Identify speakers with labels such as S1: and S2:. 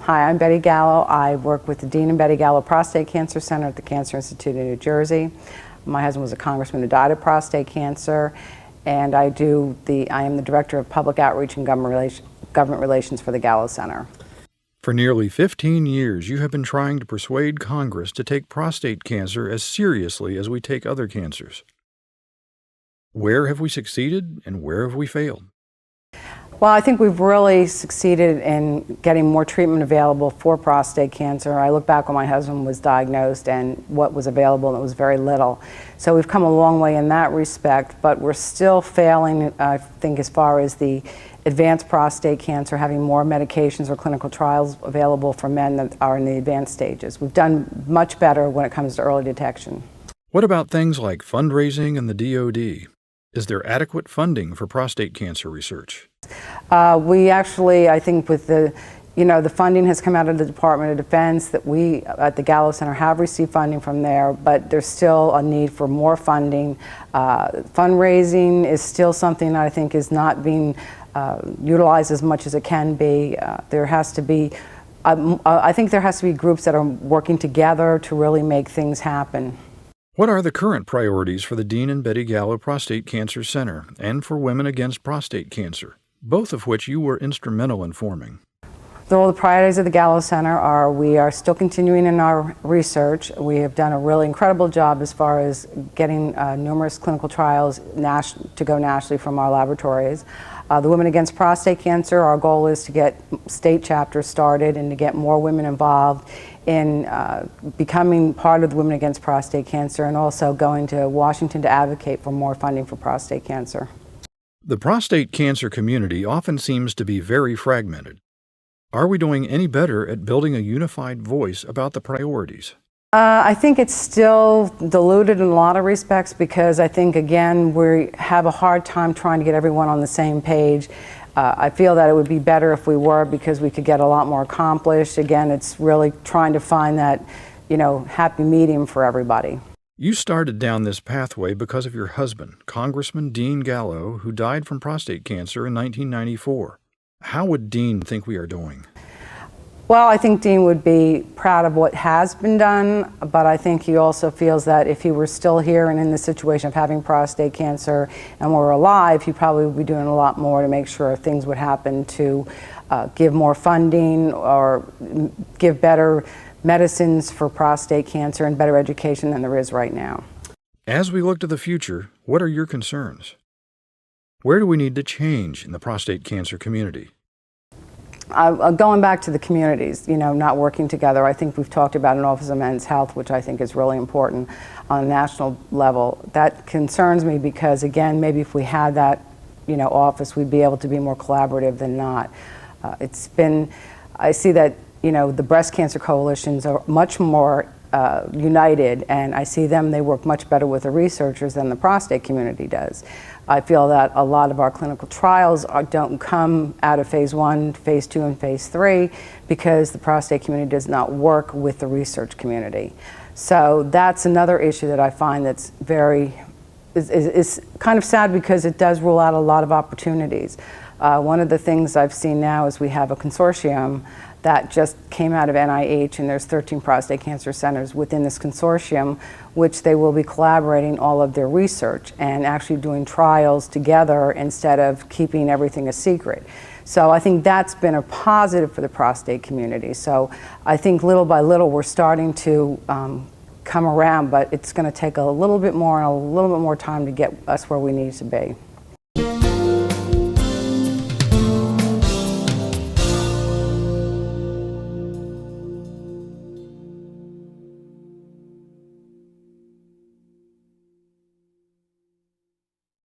S1: Hi, I'm Betty Gallo. I work with the Dean and Betty Gallo Prostate Cancer Center at the Cancer Institute in New Jersey. My husband was a congressman who died of prostate cancer, and I am the Director of Public Outreach and Government Relations for the Gallo Center.
S2: For nearly 15 years, you have been trying to persuade Congress to take prostate cancer as seriously as we take other cancers. Where have we succeeded and where have we failed?
S1: Well, I think we've really succeeded in getting more treatment available for prostate cancer. I look back when my husband was diagnosed and what was available, and it was very little. So we've come a long way in that respect, but we're still failing, I think, as far as the advanced prostate cancer, having more medications or clinical trials available for men that are in the advanced stages. We've done much better when it comes to early detection.
S2: What about things like fundraising and the DoD? Is there adequate funding for prostate cancer research?
S1: We actually, I think with the funding has come out of the Department of Defense, that we at the Gallo Center have received funding from there, but there's still a need for more funding. Fundraising is still something that I think is not being utilized as much as it can be. There has to be, I think there has to be groups that are working together to really make things happen.
S2: What are the current priorities for the Dean and Betty Gallo Prostate Cancer Center and for Women Against Prostate Cancer, both of which you were instrumental in forming?
S1: So the priorities of the Gallo Center are, we are still continuing in our research. We have done a really incredible job as far as getting numerous clinical trials to go nationally from our laboratories. The Women Against Prostate Cancer, our goal is to get state chapters started and to get more women involved in becoming part of the Women Against Prostate Cancer, and also going to Washington to advocate for more funding for prostate cancer.
S2: The prostate cancer community often seems to be very fragmented. Are we doing any better at building a unified voice about the priorities?
S1: I think it's still diluted in a lot of respects, because I think, again, we have a hard time trying to get everyone on the same page. I feel that it would be better if we were, because we could get a lot more accomplished. Again, it's really trying to find that, happy medium for everybody.
S2: You started down this pathway because of your husband, Congressman Dean Gallo, who died from prostate cancer in 1994. How would Dean think we are doing?
S1: Well, I think Dean would be proud of what has been done, but I think he also feels that if he were still here and in the situation of having prostate cancer and were alive, he probably would be doing a lot more to make sure things would happen to give more funding or give better medicines for prostate cancer and better education than there is right now.
S2: As we look to the future, what are your concerns? Where do we need to change in the prostate cancer community?
S1: Going back to the communities, not working together. I think we've talked about an Office of Men's Health, which I think is really important on a national level. That concerns me because, again, maybe if we had that, office, we'd be able to be more collaborative than not. I see that, the breast cancer coalitions are much more united, and I see they work much better with the researchers than the prostate community does. I feel that a lot of our clinical trials don't come out of phase 1, phase 2, and phase 3 because the prostate community does not work with the research community. So that's another issue that I find that's is kind of sad, because it does rule out a lot of opportunities. One of the things I've seen now is we have a consortium that just came out of NIH, and there's 13 prostate cancer centers within this consortium, which they will be collaborating all of their research and actually doing trials together instead of keeping everything a secret. So I think that's been a positive for the prostate community. So I think little by little we're starting to come around, but it's going to take a little bit more and a little bit more time to get us where we need to be.